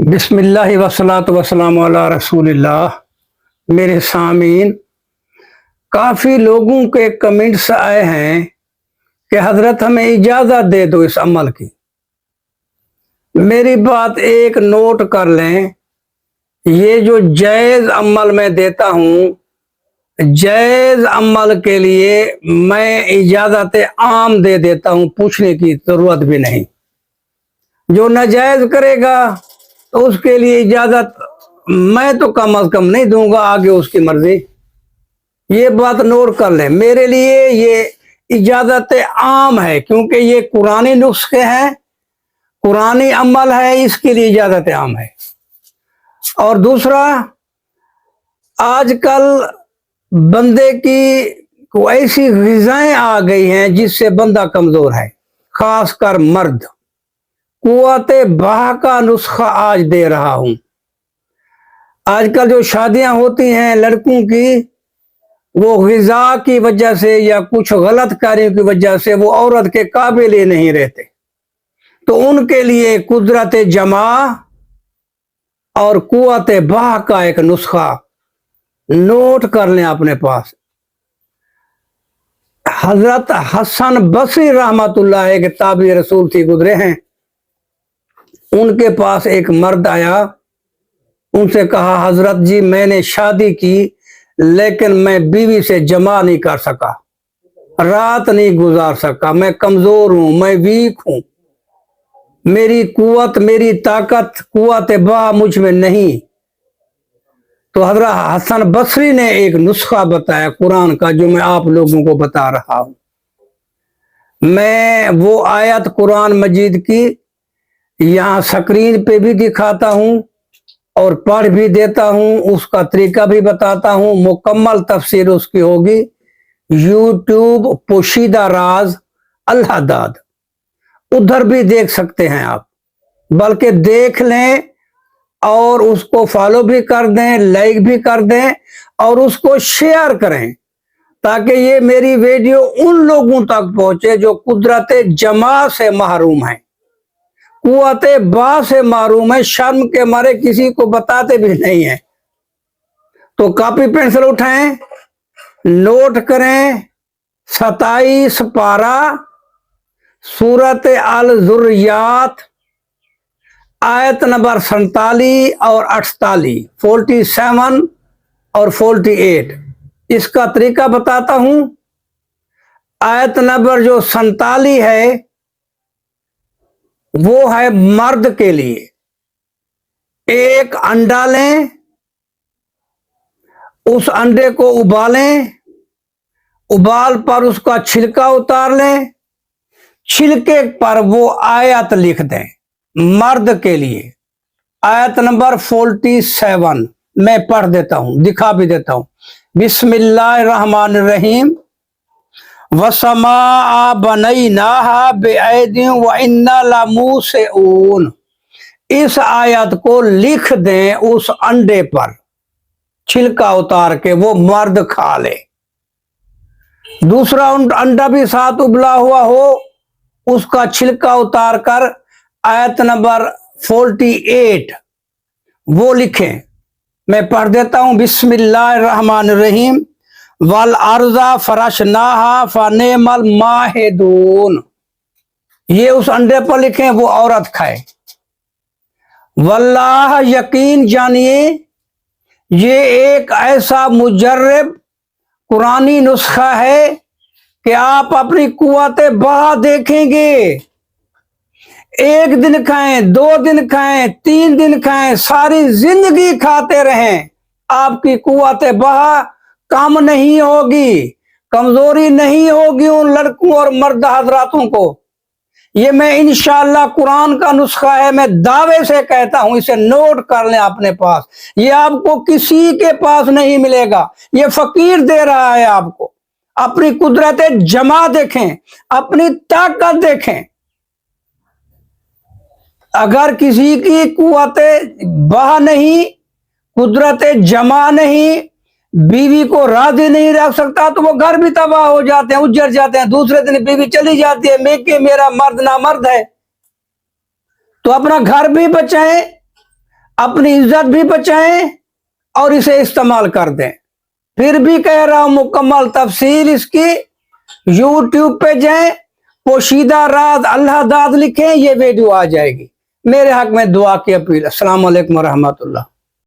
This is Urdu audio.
بسم اللہ وسلاۃ وسلام علی رسول اللہ۔ میرے سامعین، کافی لوگوں کے کمنٹس آئے ہیں کہ حضرت ہمیں اجازت دے دو اس عمل کی۔ میری بات ایک نوٹ کر لیں، یہ جو جائز عمل میں دیتا ہوں، جائز عمل کے لیے میں اجازت عام دے دیتا ہوں، پوچھنے کی ضرورت بھی نہیں۔ جو ناجائز کرے گا تو اس کے لیے اجازت میں تو کم از کم نہیں دوں گا، آگے اس کی مرضی۔ یہ بات نوٹ کر لیں، میرے لیے یہ اجازت عام ہے، کیونکہ یہ قرآنی نسخے ہیں، قرآنی عمل ہے، اس کے لیے اجازت عام ہے۔ اور دوسرا، آج کل بندے کی کوئی ایسی غذائیں آ گئی ہیں جس سے بندہ کمزور ہے، خاص کر مرد۔ قوت بہا کا نسخہ آج دے رہا ہوں۔ آج کل جو شادیاں ہوتی ہیں لڑکوں کی، وہ غذا کی وجہ سے یا کچھ غلط کاریوں کی وجہ سے وہ عورت کے قابل ہی نہیں رہتے، تو ان کے لیے قدرت جمع اور قوت بہا کا ایک نسخہ نوٹ کر لیں اپنے پاس۔ حضرت حسن بصری رحمت اللہ ایک تابعی رسول تھی، گزرے ہیں۔ ان کے پاس ایک مرد آیا، ان سے کہا، حضرت جی میں نے شادی کی لیکن میں بیوی سے جمع نہیں کر سکا، رات نہیں گزار سکا، میں کمزور ہوں، میں ویک ہوں، میری قوت، میری طاقت، قوت بہا مجھ میں نہیں۔ تو حضرت حسن بصری نے ایک نسخہ بتایا قرآن کا، جو میں آپ لوگوں کو بتا رہا ہوں۔ میں وہ آیت قرآن مجید کی یہاں سکرین پہ بھی دکھاتا ہوں اور پڑھ بھی دیتا ہوں، اس کا طریقہ بھی بتاتا ہوں، مکمل تفسیر اس کی ہوگی یوٹیوب پوشیدہ راز اللہ داد، ادھر بھی دیکھ سکتے ہیں آپ، بلکہ دیکھ لیں اور اس کو فالو بھی کر دیں، لائک بھی کر دیں اور اس کو شیئر کریں، تاکہ یہ میری ویڈیو ان لوگوں تک پہنچے جو قدرت جمع سے محروم ہیں، قوت با سے معروم ہے، شرم کے مارے کسی کو بتاتے بھی نہیں ہیں۔ تو کاپی پینسل اٹھائیں، نوٹ کریں 27 پارہ سورت الذریات، آیت نمبر 47 اور 48، 47 اور 48۔ اس کا طریقہ بتاتا ہوں۔ آیت نمبر جو 47 ہے وہ ہے مرد کے لیے۔ ایک انڈا لیں، اس انڈے کو ابالیں، ابال پر اس کا چھلکا اتار لیں، چھلکے پر وہ آیت لکھ دیں مرد کے لیے۔ آیت نمبر 47 میں پڑھ دیتا ہوں، دکھا بھی دیتا ہوں۔ بسم اللہ الرحمن الرحیم، وَالسَّمَاءَ بَنَيْنَاهَا بِأَيْدٍ وَإِنَّا لَمُوسِعُونَ۔ اس آیت کو لکھ دیں اس انڈے پر، چھلکا اتار کے، وہ مرد کھا لے۔ دوسرا انڈا بھی ساتھ ابلا ہوا ہو، اس کا چھلکا اتار کر آیت نمبر 48 وہ لکھیں۔ میں پڑھ دیتا ہوں، بسم اللہ الرحمن الرحیم، وَالْأَرْضَ فَرَشْنَاهَا فَنِعْمَ الْمَاهِدُونَ۔ یہ اس انڈے پر لکھیں، وہ عورت کھائے۔ واللہ، یقین جانیے، یہ ایک ایسا مجرب قرآنی نسخہ ہے کہ آپ اپنی قوت بہا دیکھیں گے۔ ایک دن کھائیں، 2 دن کھائیں، 3 دن کھائیں، ساری زندگی کھاتے رہیں، آپ کی قوت بہا کم نہیں ہوگی، کمزوری نہیں ہوگی ان لڑکوں اور مرد حضراتوں کو۔ یہ میں انشاءاللہ قرآن کا نسخہ ہے، میں دعوے سے کہتا ہوں، اسے نوٹ کر لیں اپنے پاس۔ یہ آپ کو کسی کے پاس نہیں ملے گا، یہ فقیر دے رہا ہے آپ کو۔ اپنی قدرت جمع دیکھیں، اپنی طاقت دیکھیں۔ اگر کسی کی قوت بہا نہیں، قدرت جمع نہیں، بیوی کو راضی نہیں رکھ سکتا، تو وہ گھر بھی تباہ ہو جاتے ہیں، اجڑ جاتے ہیں۔ دوسرے دن بیوی چلی جاتی ہے، میرا مرد نامرد ہے۔ تو اپنا گھر بھی بچائیں، اپنی عزت بھی بچائیں اور اسے استعمال کر دیں. پھر بھی کہہ رہا ہوں مکمل تفصیل اس کی یوٹیوب پہ جائیں, پوشیدہ راز اللہ داد لکھیں, یہ ویڈیو آ جائے گی. میرے حق میں دعا کی اپیل. السلام علیکم ورحمۃ اللہ.